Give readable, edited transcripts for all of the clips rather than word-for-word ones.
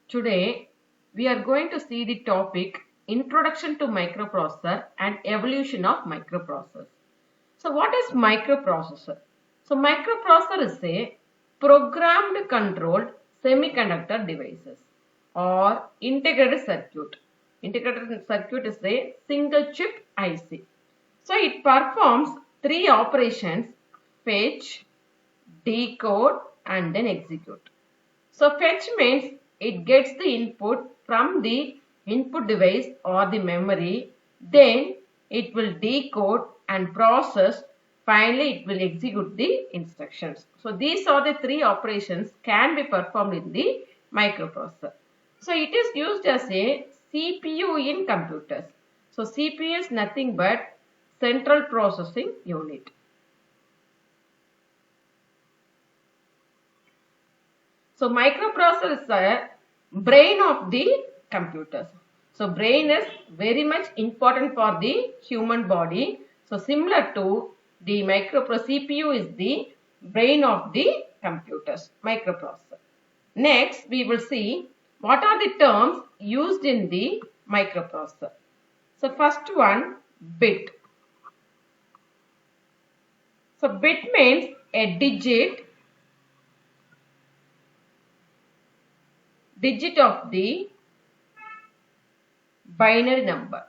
Today we are going to see the topic Introduction to Microprocessor and Evolution of Microprocessors. So what is microprocessor? So microprocessor is a programmed controlled semiconductor devices or integrated circuit. Integrated circuit is a single chip IC. So it performs three operations: fetch, decode and then execute. So fetch means it gets the input from the input device or the memory, then it will decode and process, finally it will execute the instructions. So these are the three operations can be performed in the microprocessor. So it is used as a CPU in computers. So CPU is nothing but central processing unit. So microprocessor is a brain of the computers. So brain is very much important for the human body. So similar to the CPU is the brain of the computers, microprocessor. Next we will see what are the terms used in the microprocessor. So first one, bit. So bit means a digit of the binary number.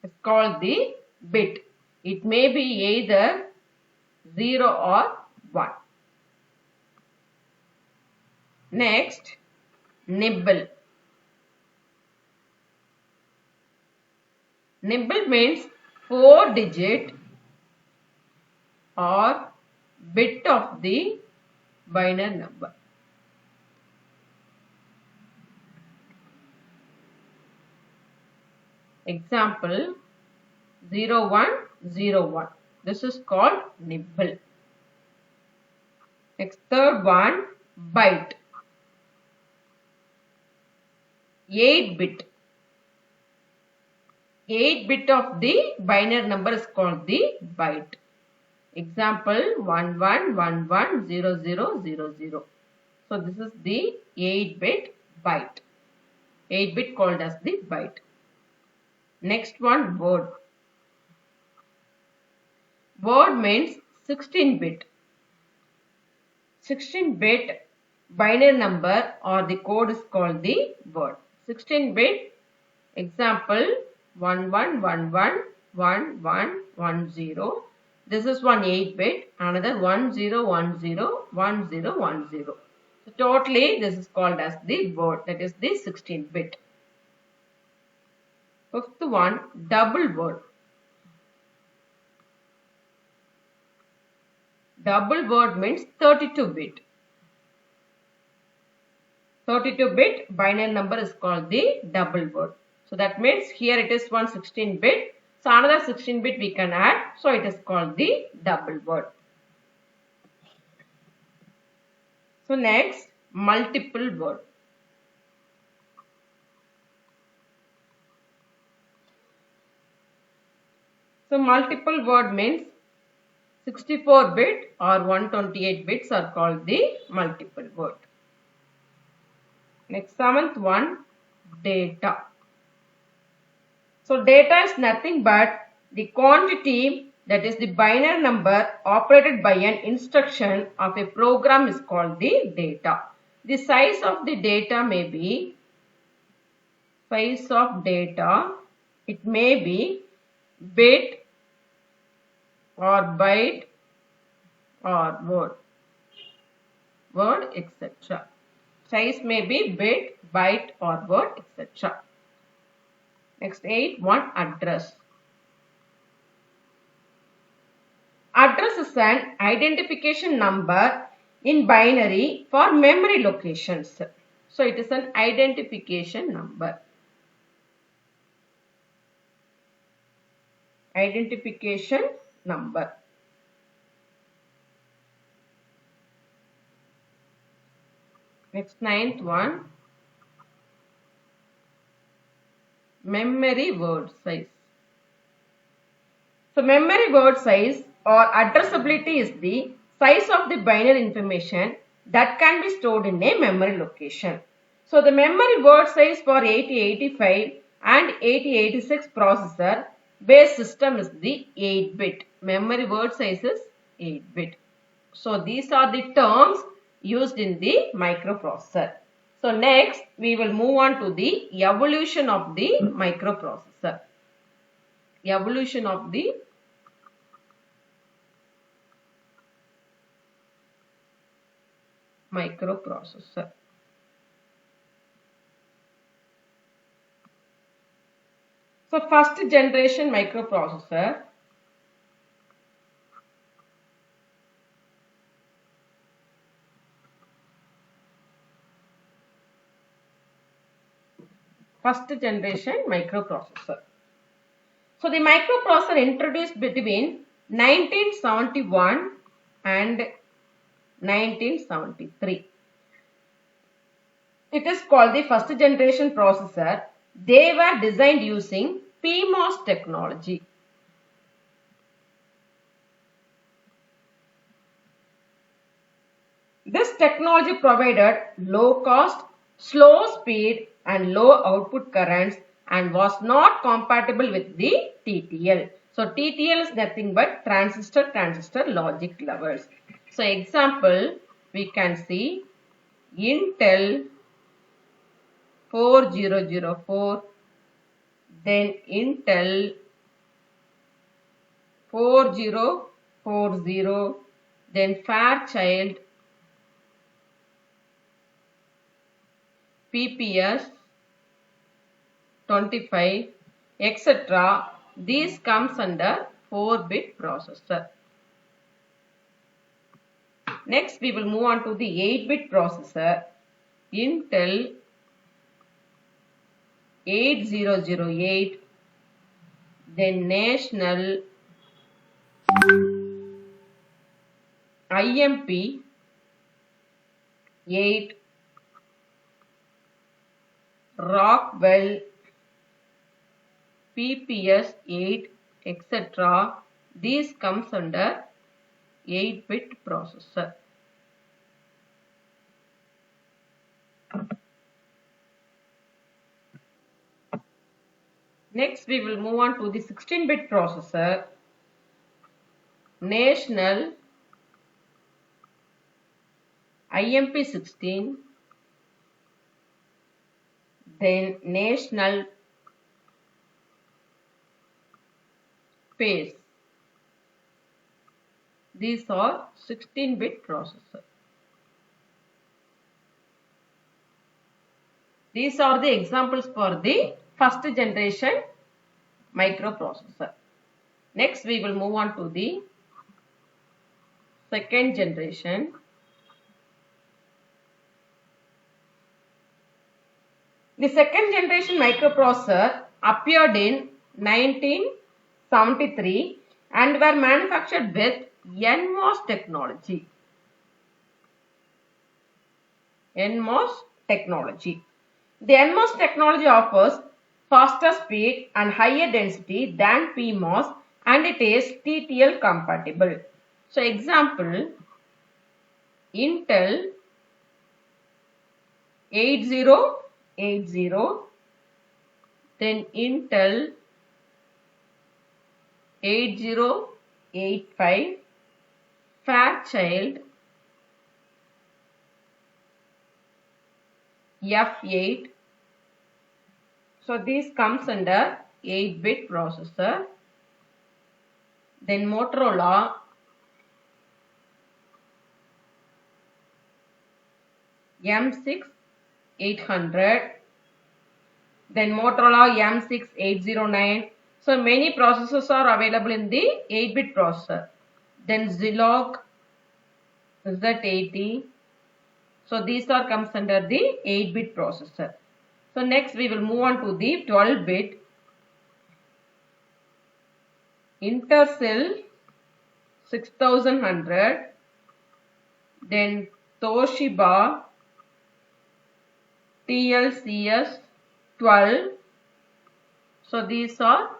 It's called the bit. It may be either 0 or 1. Next, nibble. Nibble means 4-digit or bit of the binary number. Example 0101. This is called nibble. Next, third one, byte. 8-bit. 8-bit of the binary number is called the byte. Example 11110000. So this is the 8-bit byte. 8-bit called as the byte. Next one, word. Word means 16-bit. 16-bit binary number or the code is called the word. 16-bit, example 11111110. This is one 8-bit, another 10101010. So totally this is called as the word, that is the 16-bit. Fifth one, double word. Double word means 32-bit. 32-bit binary number is called the double word. So that means here it is one 16-bit. So another 16-bit we can add. So it is called the double word. So next, multiple word. So multiple word means 64-bit or 128 bits are called the multiple word. Next, seventh one, data. So data is nothing but the quantity, that is the binary number operated by an instruction of a program is called the data. The size of the data may be, it may be bit or byte or word etc. Size may be bit, byte or word etc. Next, 8, one, address. Address is an identification number in binary for memory locations. So it is an identification number. Identification number. Next, ninth one, memory word size. So memory word size or addressability is the size of the binary information that can be stored in a memory location. So the memory word size for 8085 and 8086 processor base system is the 8-bit. Memory word size is 8-bit. So these are the terms used in the microprocessor. So next we will move on to the evolution of the microprocessor. Evolution of the microprocessor. So first generation microprocessor. First generation microprocessor. So the microprocessor introduced between 1971 and 1973. It is called the first generation processor. They were designed using PMOS technology. This technology provided low cost, slow speed and low output currents and was not compatible with the TTL. So TTL is nothing but transistor logic levels. So example, we can see Intel 4004, then Intel 4040, then Fairchild, PPS 25, etc. These comes under 4-bit processor. Next we will move on to the 8-bit processor. Intel 8008, then National, IMP 8, Rockwell, PPS 8, etc. These comes under 8-bit processor. Next we will move on to the 16-bit processor. National, IMP 16, then National, Pace. These are 16-bit processor. These are the examples for the first generation microprocessor. Next we will move on to the second generation. The second generation microprocessor appeared in 1973 and were manufactured with NMOS technology. NMOS technology. The NMOS technology offers faster speed and higher density than PMOS and it is TTL compatible. So example, Intel 8080, then Intel 8085, Fairchild F8. So this comes under 8-bit processor. Then Motorola M6 800, then Motorola M6 809. So many processors are available in the 8-bit processor. Then Zilog Z80. So these are comes under the 8-bit processor. So next we will move on to the 12-bit. Intersil 6100, then Toshiba TLCS 12. So these are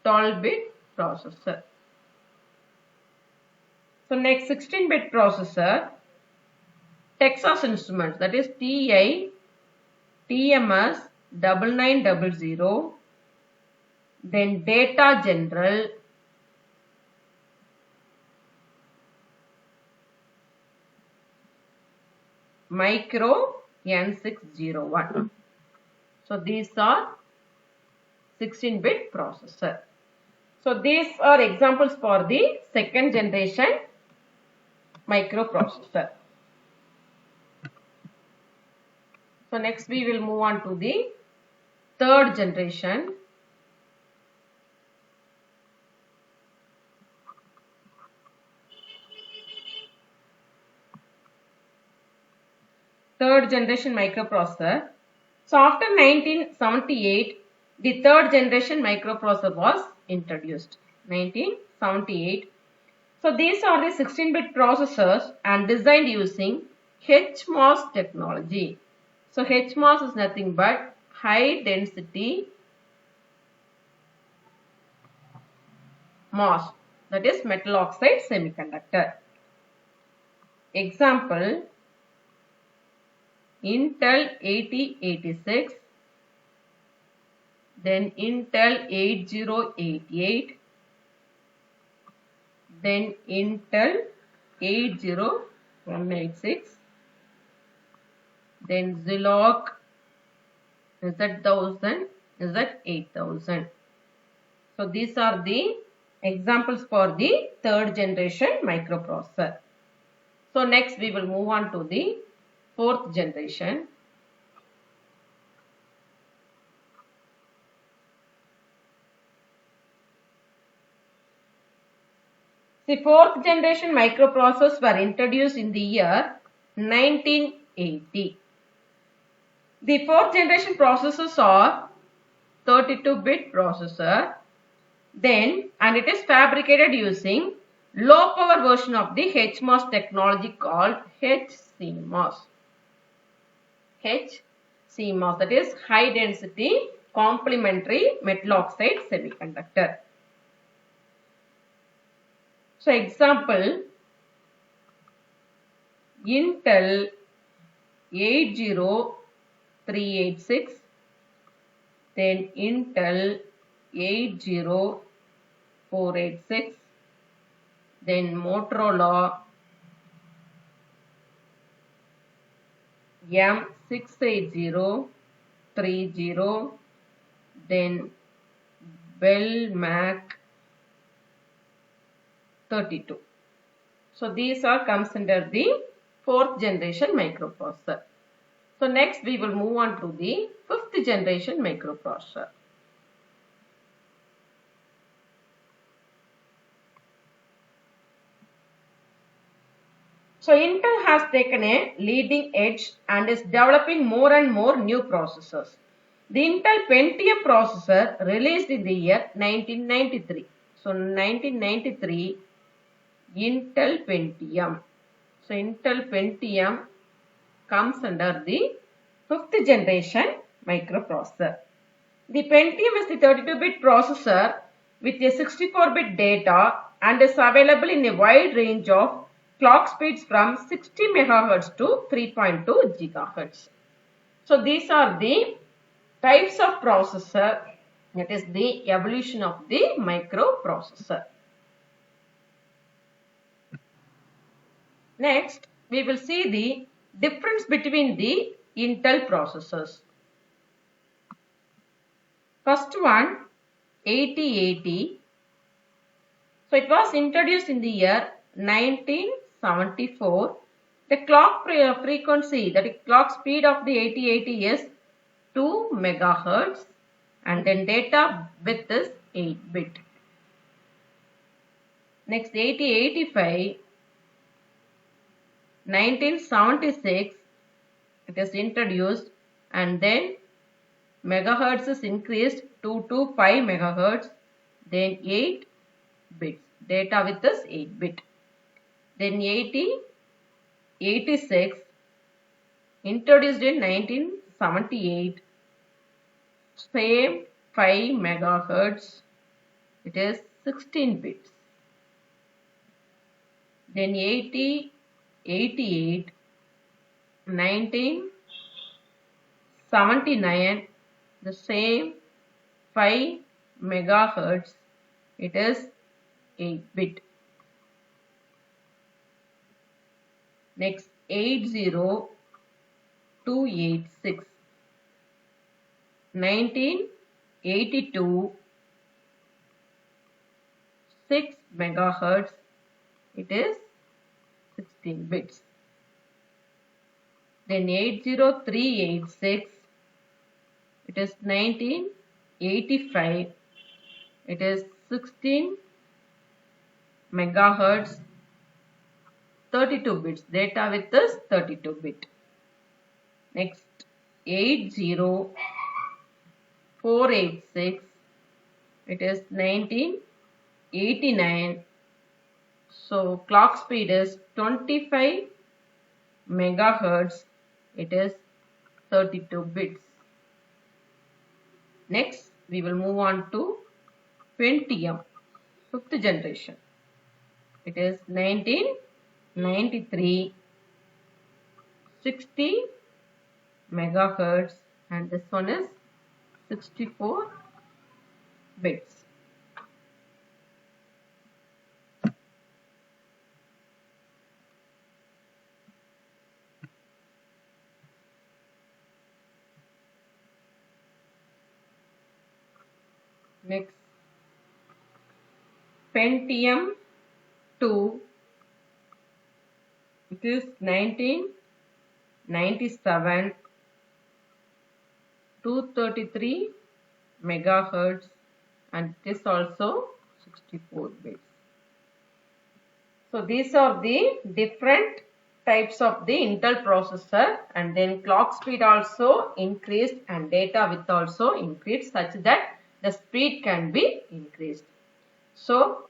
12-bit processor. So next 16-bit processor, Texas Instruments, that is TI TMS 9900, then Data General, Micro N601. So these are 16-bit processor. So these are examples for the second generation microprocessor. So next we will move on to the third generation. Third generation microprocessor. So after 1978, the third generation microprocessor was introduced. 1978. So these are the 16-bit processors and designed using HMOS technology. So HMOS is nothing but high density MOS, that is metal oxide semiconductor. Example, Intel 8086, then Intel 8088, then Intel 80186, then Zilog Z1000, Z8000. So these are the examples for the third generation microprocessor. So next we will move on to the fourth generation. The fourth generation microprocessors were introduced in the year 1980. The fourth generation processors are 32-bit processor, and it is fabricated using low power version of the HMOS technology called HCMOS. HCMOS, that is high density complementary metal oxide semiconductor. So example, Intel 80386, then Intel 80486, then Motorola M68030, then Bell Mac 32. So these are comes under the fourth generation microprocessor. So next we will move on to the fifth generation microprocessor. So Intel has taken a leading edge and is developing more and more new processors. The Intel Pentium processor released in the year 1993. So 1993, Intel Pentium. So Intel Pentium comes under the fifth generation microprocessor. The Pentium is the 32-bit processor with a 64-bit data and is available in a wide range of clock speeds from 60 MHz to 3.2 GHz. So these are the types of processor, that is the evolution of the microprocessor. Next, we will see the difference between the Intel processors. First one, 8080. So it was introduced in the year 1974. The clock frequency, that is clock speed of the 8080 is 2 MHz and then data width is 8-bit. Next 8085, 1976 it is introduced and then megahertz is increased to 5 megahertz, then 8 bits, data width is 8-bit. Then 8086 introduced in 1978, same 5 megahertz, it is 16 bits. then 80, 88, 1979, the same 5 megahertz, it is 8-bit. Next 80286, 1982, 6 megahertz, it is 16 bits. Then 80386, it is 1985, it is 16 megahertz, 32 bits. Data with this 32 bit. Next 80486, it is 1989. So clock speed is 25 megahertz, it is 32 bits. Next we will move on to Pentium, 5th generation. It is 1993, 60 megahertz, and this one is 64 bits. Next, Pentium 2, it is 1997, 233 megahertz, and it is also 64 bits. So these are the different types of the Intel processor, and then clock speed also increased and data width also increased such that the speed can be increased. So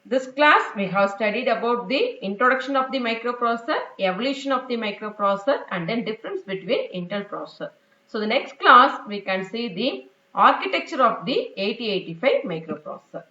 this class we have studied about the introduction of the microprocessor, evolution of the microprocessor, and then difference between Intel processor. So the next class we can see the architecture of the 8085 microprocessor.